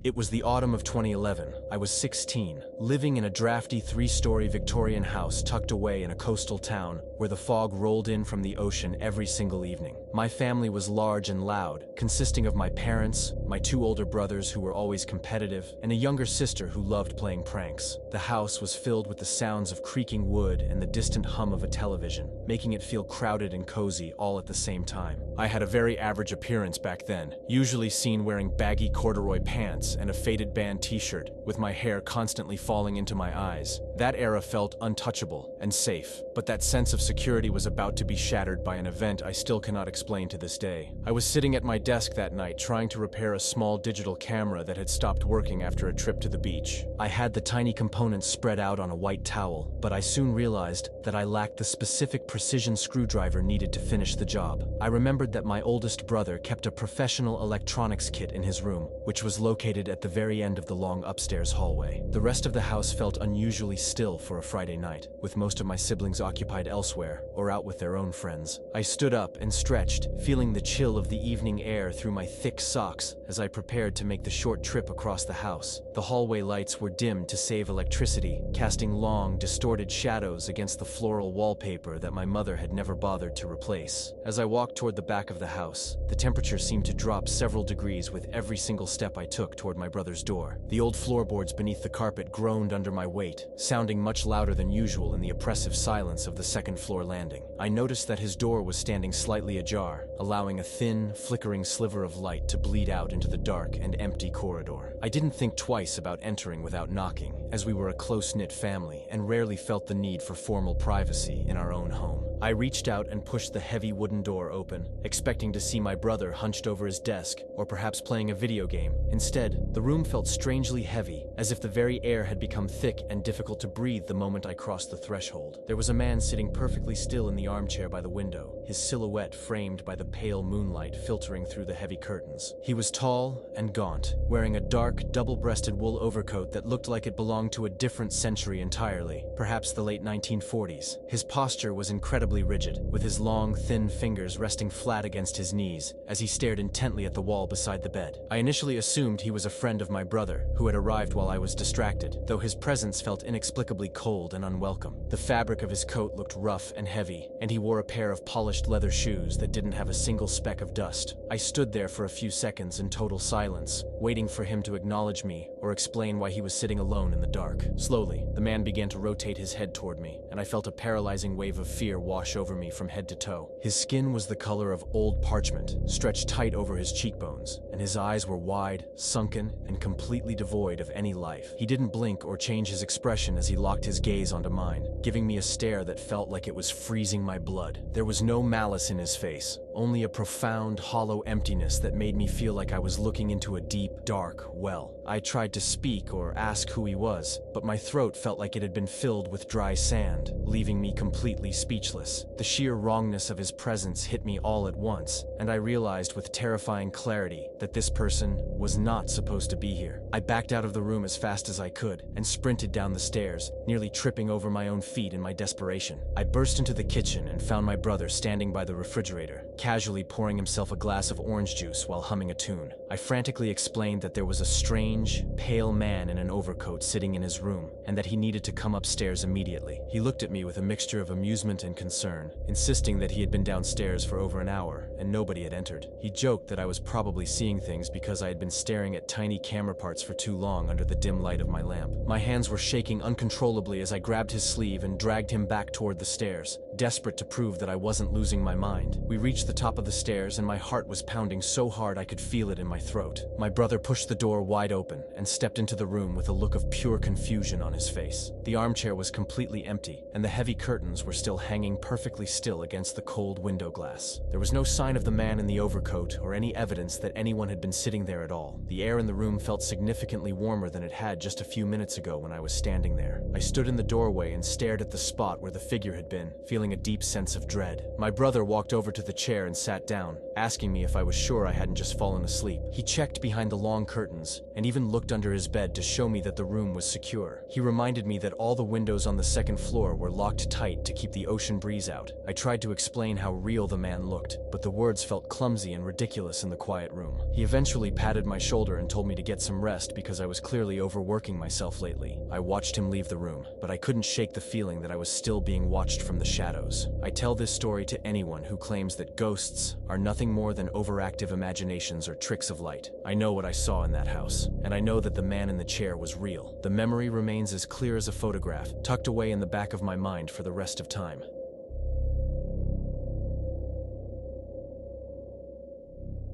It was the autumn of 2011. I was 16, living in a drafty 3-story Victorian house tucked away in a coastal town where the fog rolled in from the ocean every single evening. My family was large and loud, consisting of my parents, my 2 older brothers who were always competitive, and a younger sister who loved playing pranks. The house was filled with the sounds of creaking wood and the distant hum of a television, making it feel crowded and cozy all at the same time. I had a very average appearance back then, usually seen wearing baggy corduroy pants and a faded band t-shirt, with my hair constantly falling into my eyes. That era felt untouchable and safe, but that sense of security was about to be shattered by an event I still cannot explain to this day. I was sitting at my desk that night trying to repair a small digital camera that had stopped working after a trip to the beach. I had the tiny components spread out on a white towel, but I soon realized that I lacked the specific precision screwdriver needed to finish the job. I remembered that my oldest brother kept a professional electronics kit in his room, which was located at the very end of the long upstairs hallway. The rest of the house felt unusually still for a Friday night, with most of my siblings occupied elsewhere or out with their own friends. I stood up and stretched, feeling the chill of the evening air through my thick socks as I prepared to make the short trip across the house. The hallway lights were dimmed to save electricity, casting long, distorted shadows against the floral wallpaper that my mother had never bothered to replace. As I walked toward the back of the house, the temperature seemed to drop several degrees with every single step I took toward my brother's door. The old floorboards beneath the carpet groaned under my weight, sounding much louder than usual in the oppressive silence of the second-floor landing. I noticed that his door was standing slightly ajar, allowing a thin, flickering sliver of light to bleed out into the dark and empty corridor. I didn't think twice about entering without knocking, as we were a close-knit family and rarely felt the need for formal privacy in our own home. I reached out and pushed the heavy wooden door open, expecting to see my brother hunched over his desk or perhaps playing a video game. Instead, the room felt strangely heavy, as if the very air had become thick and difficult to breathe the moment I crossed the threshold. There was a man sitting perfectly still in the armchair by the window, his silhouette framed by the pale moonlight filtering through the heavy curtains. He was tall and gaunt, wearing a dark, double-breasted wool overcoat that looked like it belonged to a different century entirely, perhaps the late 1940s. His posture was incredibly rigid, with his long, thin fingers resting flat against his knees as he stared intently at the wall beside the bed. I initially assumed he was a friend of my brother, who had arrived while I was distracted, though his presence felt inexplicably cold and unwelcome. The fabric of his coat looked rough and heavy, and he wore a pair of polished leather shoes that didn't have a single speck of dust. I stood there for a few seconds in total silence, waiting for him to acknowledge me or explain why he was sitting alone in the dark. Slowly, the man began to rotate his head toward me, and I felt a paralyzing wave of fear wash over me from head to toe. His skin was the color of old parchment, stretched tight over his cheekbones, and his eyes were wide, sunken, and completely devoid of any life. He didn't blink or change his expression as he locked his gaze onto mine, giving me a stare that felt like it was freezing my blood. There was no malice in his face, only a profound, hollow emptiness that made me feel like I was looking into a deep, dark well. I tried to speak or ask who he was, but my throat felt like it had been filled with dry sand, leaving me completely speechless. The sheer wrongness of his presence hit me all at once, and I realized with terrifying clarity that this person was not supposed to be here. I backed out of the room as fast as I could and sprinted down the stairs, nearly tripping over my own feet in my desperation. I burst into the kitchen and found my brother standing by the refrigerator, casually pouring himself a glass of orange juice while humming a tune. I frantically explained that there was a strange, pale man in an overcoat sitting in his room, and that he needed to come upstairs immediately. He looked at me with a mixture of amusement and concern, insisting that he had been downstairs for over an hour and nobody had entered. He joked that I was probably seeing things because I had been staring at tiny camera parts for too long under the dim light of my lamp. My hands were shaking uncontrollably as I grabbed his sleeve and dragged him back toward the stairs, desperate to prove that I wasn't losing my mind. We reached the top of the stairs and my heart was pounding so hard I could feel it in my throat. My brother pushed the door wide open and stepped into the room with a look of pure confusion on his face. The armchair was completely empty, and the heavy curtains were still hanging perfectly still against the cold window glass. There was no sign of the man in the overcoat or any evidence that anyone had been sitting there at all. The air in the room felt significantly warmer than it had just a few minutes ago when I was standing there. I stood in the doorway and stared at the spot where the figure had been, feeling a deep sense of dread. My brother walked over to the chair and sat down, asking me if I was sure I hadn't just fallen asleep. He checked behind the long curtains and even looked under his bed to show me that the room was secure. He reminded me that all the windows on the second floor were locked tight to keep the ocean breeze out. I tried to explain how real the man looked, but the words felt clumsy and ridiculous in the quiet room. He eventually patted my shoulder and told me to get some rest because I was clearly overworking myself lately. I watched him leave the room, but I couldn't shake the feeling that I was still being watched from the shadows. I tell this story to anyone who claims that ghosts are nothing more than overactive imaginations or tricks of light. I know what I saw in that house, and I know that the man in the chair was real. The memory remains as clear as a photograph, tucked away in the back of my mind for the rest of time.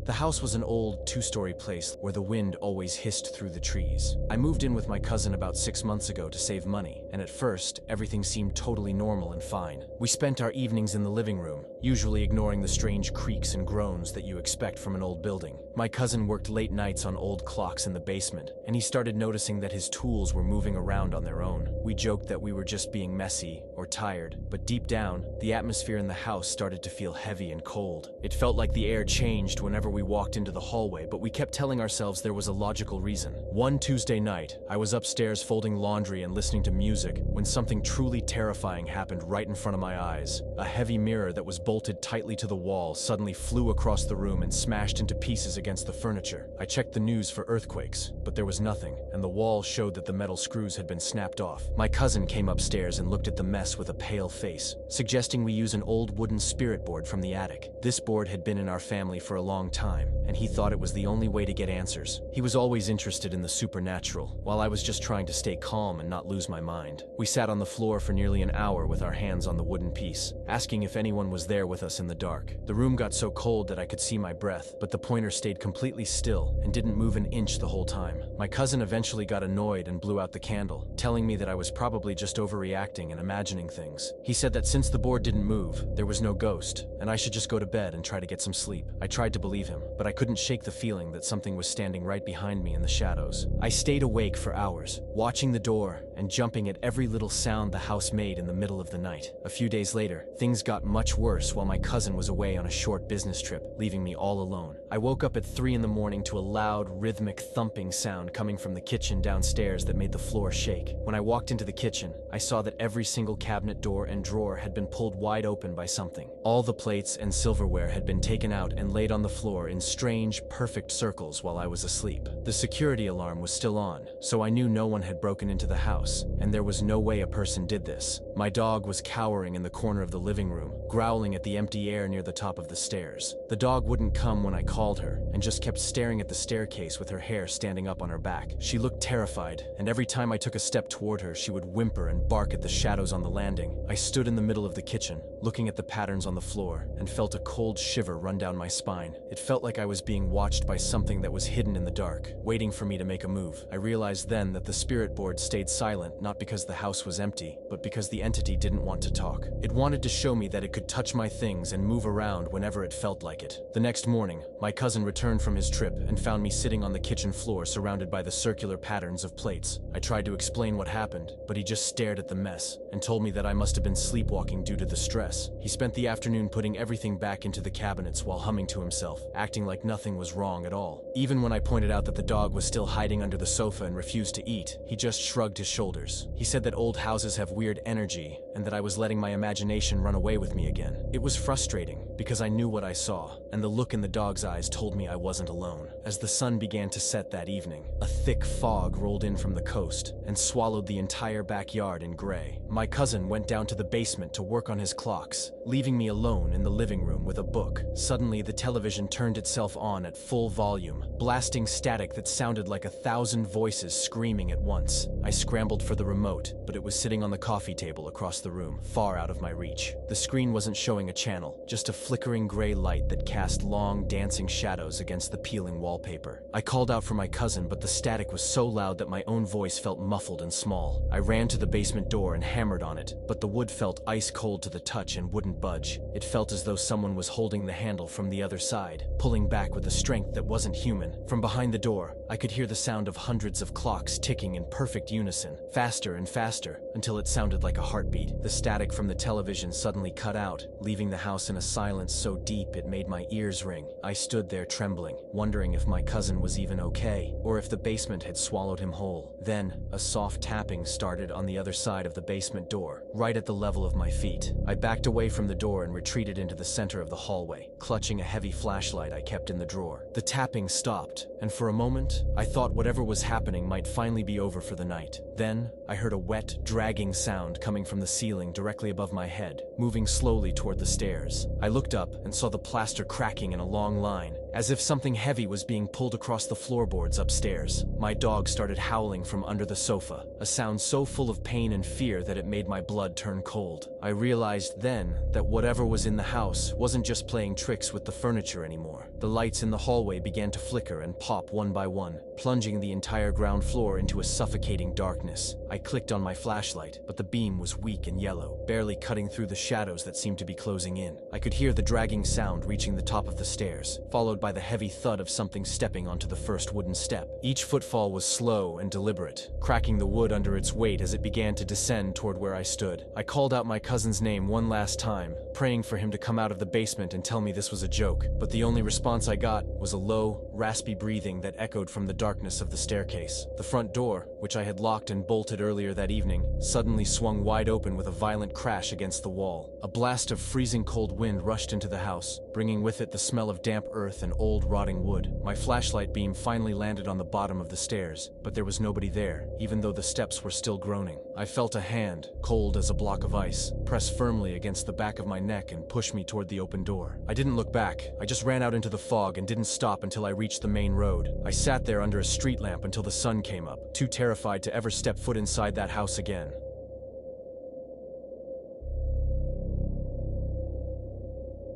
The house was an old, two-story place where the wind always hissed through the trees. I moved in with my cousin about 6 months ago to save money, and at first, everything seemed totally normal and fine. We spent our evenings in the living room, usually ignoring the strange creaks and groans that you expect from an old building. My cousin worked late nights on old clocks in the basement, and he started noticing that his tools were moving around on their own. We joked that we were just being messy or tired, but deep down, the atmosphere in the house started to feel heavy and cold. It felt like the air changed whenever we walked into the hallway, but we kept telling ourselves there was a logical reason. One Tuesday night, I was upstairs folding laundry and listening to music when something truly terrifying happened right in front of my eyes. A heavy mirror that was bolted tightly to the wall suddenly flew across the room and smashed into pieces against the furniture. I checked the news for earthquakes, but there was nothing, and the wall showed that the metal screws had been snapped off. My cousin came upstairs and looked at the mess with a pale face, suggesting we use an old wooden spirit board from the attic. This board had been in our family for a long time, and he thought it was the only way to get answers. He was always interested in the supernatural, while I was just trying to stay calm and not lose my mind. We sat on the floor for nearly an hour with our hands on the wooden piece, asking if anyone was there with us in the dark. The room got so cold that I could see my breath, but the pointer stayed completely still and didn't move an inch the whole time. My cousin eventually got annoyed and blew out the candle, telling me that I was probably just overreacting and imagining things. He said that since the board didn't move, there was no ghost, and I should just go to bed and try to get some sleep. I tried to believe him, but I couldn't shake the feeling that something was standing right behind me in the shadows. I stayed awake for hours, watching the door and jumping at every little sound the house made in the middle of the night. A few days later, things got much worse while my cousin was away on a short business trip, leaving me all alone. I woke up at 3 in the morning to a loud, rhythmic thumping sound coming from the kitchen downstairs that made the floor shake. When I walked into the kitchen, I saw that every single cabinet door and drawer had been pulled wide open by something. All the plates and silverware had been taken out and laid on the floor in strange, perfect circles while I was asleep. The security alarm was still on, so I knew no one had broken into the house, and there was no way a person did this. My dog was cowering in the corner of the living room, growling at the empty air near the top of the stairs. The dog wouldn't come when I called her, and just kept staring at the staircase with her hair standing up on her back. She looked terrified, and every time I took a step toward her, she would whimper and bark at the shadows on the landing. I stood in the middle of the kitchen, looking at the patterns on the floor, and felt a cold shiver run down my spine. It felt like I was being watched by something that was hidden in the dark, waiting for me to make a move. I realized then that the spirit board stayed silent not because the house was empty, but because the entity didn't want to talk. It wanted to show me that it could touch my things and move around whenever it felt like it. The next morning, my cousin returned from his trip and found me sitting on the kitchen floor surrounded by the circular patterns of plates. I tried to explain what happened, but he just stared at the mess and told me that I must have been sleepwalking due to the stress. He spent the afternoon putting everything back into the cabinets while humming to himself, acting like nothing was wrong at all. Even when I pointed out that the dog was still hiding under the sofa and refused to eat, he just shrugged his shoulders. He said that old houses have weird energy and that I was letting my imagination run away with me again. It was frustrating because I knew what I saw, and the look in the dog's eyes told me I wasn't alone. As the sun began to set that evening, a thick fog rolled in from the coast and swallowed the entire backyard in gray. My cousin went down to the basement to work on his clocks, leaving me alone in the living room with a book. Suddenly, the television turned itself on at full volume, blasting static that sounded like 1,000 voices screaming at once. I scrambled for the remote, but it was sitting on the coffee table across the room, far out of my reach. The screen wasn't showing a channel, just a flickering gray light that cast long, dancing shadows against the peeling wallpaper. I called out for my cousin, but the static was so loud that my own voice felt muffled and small. I ran to the basement door and hammered on it, but the wood felt ice cold to the touch and wouldn't budge. It felt as though someone was holding the handle from the other side, pulling back with a strength that wasn't human. From behind the door, I could hear the sound of hundreds of clocks ticking in perfect unison. faster and faster, until it sounded like a heartbeat. The static from the television suddenly cut out, leaving the house in a silence so deep it made my ears ring. I stood there trembling, wondering if my cousin was even okay, or if the basement had swallowed him whole. Then, a soft tapping started on the other side of the basement door, right at the level of my feet. I backed away from the door and retreated into the center of the hallway, clutching a heavy flashlight I kept in the drawer. The tapping stopped, and for a moment, I thought whatever was happening might finally be over for the night. Then, I heard a wet, dragging sound coming from the ceiling directly above my head, moving slowly toward the stairs. I looked up and saw the plaster cracking in a long line, as if something heavy was being pulled across the floorboards upstairs. My dog started howling from under the sofa, a sound so full of pain and fear that it made my blood turn cold. I realized then that whatever was in the house wasn't just playing tricks with the furniture anymore. The lights in the hallway began to flicker and pop one by one, plunging the entire ground floor into a suffocating darkness. I clicked on my flashlight, but the beam was weak and yellow, barely cutting through the shadows that seemed to be closing in. I could hear the dragging sound reaching the top of the stairs, followed by the heavy thud of something stepping onto the first wooden step. Each footfall was slow and deliberate, cracking the wood under its weight as it began to descend toward where I stood. I called out my cousin's name one last time, praying for him to come out of the basement and tell me this was a joke, but the only response I got was a low, raspy breathing that echoed from the darkness of the staircase. The front door, which I had locked and bolted earlier that evening, suddenly swung wide open with a violent crash against the wall. A blast of freezing cold wind rushed into the house, bringing with it the smell of damp earth and old rotting wood. My flashlight beam finally landed on the bottom of the stairs, but there was nobody there, even though the steps were still groaning. I felt a hand, cold as a block of ice, press firmly against the back of my neck and push me toward the open door. I didn't look back. I just ran out into the fog and didn't stop until I reached the main road. I sat there under a street lamp until the sun came up, too terrified to ever step foot inside that house again.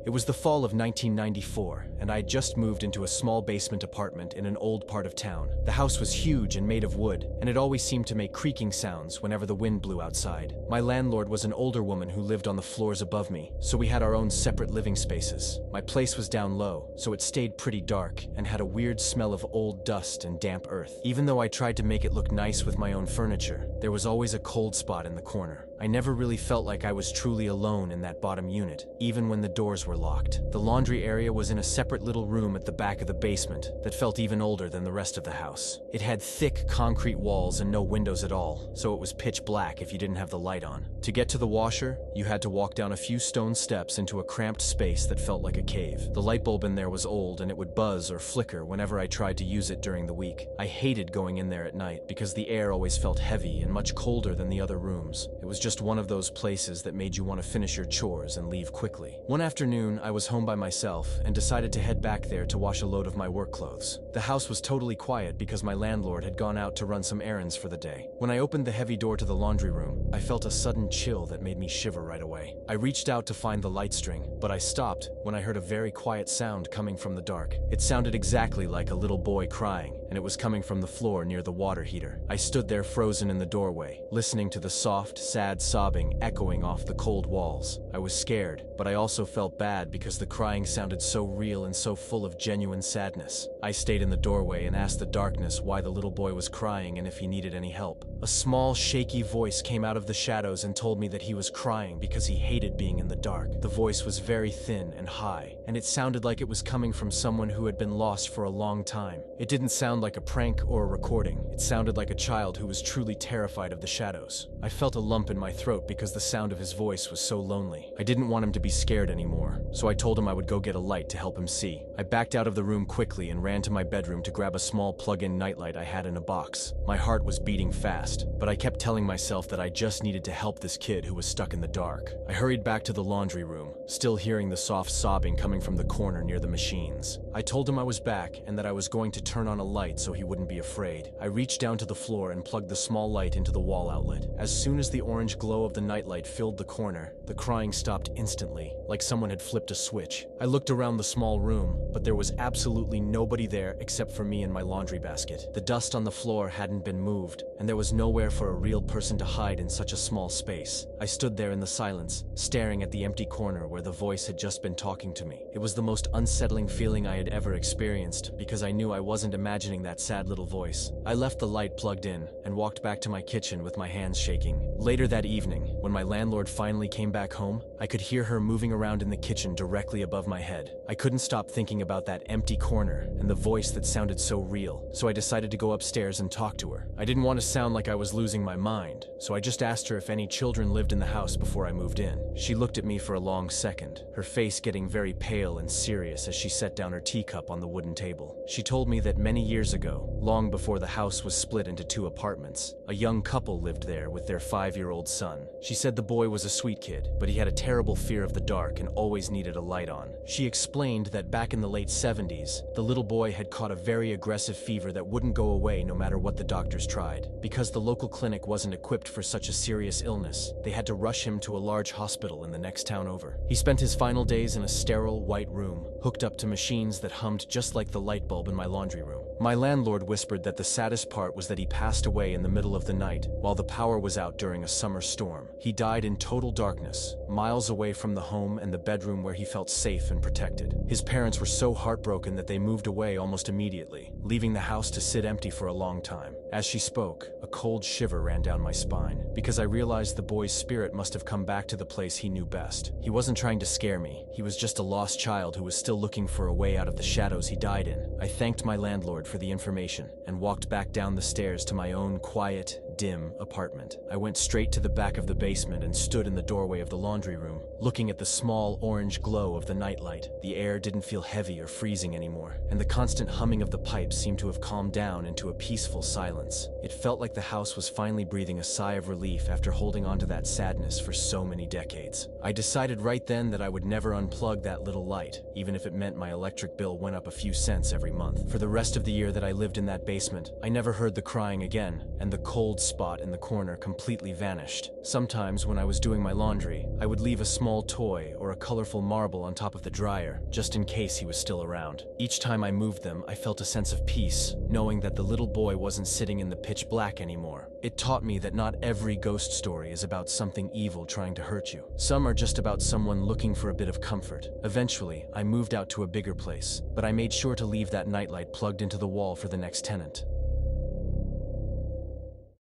It was the fall of 1994, and I had just moved into a small basement apartment in an old part of town. The house was huge and made of wood, and it always seemed to make creaking sounds whenever the wind blew outside. My landlord was an older woman who lived on the floors above me, so we had our own separate living spaces. My place was down low, so it stayed pretty dark and had a weird smell of old dust and damp earth. Even though I tried to make it look nice with my own furniture, there was always a cold spot in the corner. I never really felt like I was truly alone in that bottom unit, even when the doors were locked. The laundry area was in a separate little room at the back of the basement that felt even older than the rest of the house. It had thick concrete walls and no windows at all, so it was pitch black if you didn't have the light on. To get to the washer, you had to walk down a few stone steps into a cramped space that felt like a cave. The light bulb in there was old and it would buzz or flicker whenever I tried to use it during the week. I hated going in there at night because the air always felt heavy and much colder than the other rooms. It was just one of those places that made you want to finish your chores and leave quickly. One afternoon, I was home by myself and decided to head back there to wash a load of my work clothes. The house was totally quiet because my landlord had gone out to run some errands for the day. When I opened the heavy door to the laundry room, I felt a sudden chill that made me shiver right away. I reached out to find the light string, but I stopped when I heard a very quiet sound coming from the dark. It sounded exactly like a little boy crying, and it was coming from the floor near the water heater. I stood there frozen in the doorway, listening to the soft, sad sobbing echoing off the cold walls. I was scared, but I also felt bad because the crying sounded so real and so full of genuine sadness. I stayed in the doorway and asked the darkness why the little boy was crying and if he needed any help. A small, shaky voice came out of the shadows and told me that he was crying because he hated being in the dark. The voice was very thin and high, and it sounded like it was coming from someone who had been lost for a long time. It didn't sound like a prank or a recording. It sounded like a child who was truly terrified of the shadows. I felt a lump in my throat because the sound of his voice was so lonely. I didn't want him to be scared anymore, so I told him I would go get a light to help him see. I backed out of the room quickly and ran to my bedroom to grab a small plug-in nightlight I had in a box. My heart was beating fast, but I kept telling myself that I just needed to help this kid who was stuck in the dark. I hurried back to the laundry room, still hearing the soft sobbing coming from the corner near the machines. I told him I was back and that I was going to turn on a light so he wouldn't be afraid. I reached down to the floor and plugged the small light into the wall outlet. As soon as the orange glow of the nightlight filled the corner, the crying stopped instantly, like someone had flipped a switch. I looked around the small room, but there was absolutely nobody there except for me and my laundry basket. The dust on the floor hadn't been moved, and there was nowhere for a real person to hide in such a small space. I stood there in the silence, staring at the empty corner where the voice had just been talking to me. It was the most unsettling feeling I had ever experienced because I knew I wasn't imagining imagining that sad little voice. I left the light plugged in and walked back to my kitchen with my hands shaking. Later that evening, when my landlord finally came back home, I could hear her moving around in the kitchen directly above my head. I couldn't stop thinking about that empty corner and the voice that sounded so real, so I decided to go upstairs and talk to her. I didn't want to sound like I was losing my mind, so I just asked her if any children lived in the house before I moved in. She looked at me for a long second, her face getting very pale and serious as she set down her teacup on the wooden table. She told me that many years ago, long before the house was split into 2 apartments, a young couple lived there with their 5-year-old son. She said the boy was a sweet kid, but he had a terrible fear of the dark and always needed a light on. She explained that back in the late 70s, the little boy had caught a very aggressive fever that wouldn't go away no matter what the doctors tried. Because the local clinic wasn't equipped for such a serious illness, they had to rush him to a large hospital in the next town over. He spent his final days in a sterile, white room, hooked up to machines that hummed just like the light bulb in my laundry room. My landlord whispered that the saddest part was that he passed away in the middle of the night while the power was out during a summer storm. He died in total darkness, miles away from the home and the bedroom where he felt safe and protected. His parents were so heartbroken that they moved away almost immediately, leaving the house to sit empty for a long time. As she spoke, a cold shiver ran down my spine, because I realized the boy's spirit must have come back to the place he knew best. He wasn't trying to scare me. He was just a lost child who was still looking for a way out of the shadows he died in. I thanked my landlord for the information and walked back down the stairs to my own quiet, dim apartment. I went straight to the back of the basement and stood in the doorway of the laundry room, looking at the small orange glow of the nightlight. The air didn't feel heavy or freezing anymore, and the constant humming of the pipes seemed to have calmed down into a peaceful silence. It felt like the house was finally breathing a sigh of relief after holding on to that sadness for so many decades. I decided right then that I would never unplug that little light, even if it meant my electric bill went up a few cents every month. For the rest of the year that I lived in that basement, I never heard the crying again, and the cold spot in the corner completely vanished. Sometimes when I was doing my laundry, I would leave a small toy or a colorful marble on top of the dryer, just in case he was still around. Each time I moved them, I felt a sense of peace, knowing that the little boy wasn't sitting in the pitch black anymore. It taught me that not every ghost story is about something evil trying to hurt you. Some are just about someone looking for a bit of comfort. Eventually, I moved out to a bigger place, but I made sure to leave that nightlight plugged into the wall for the next tenant.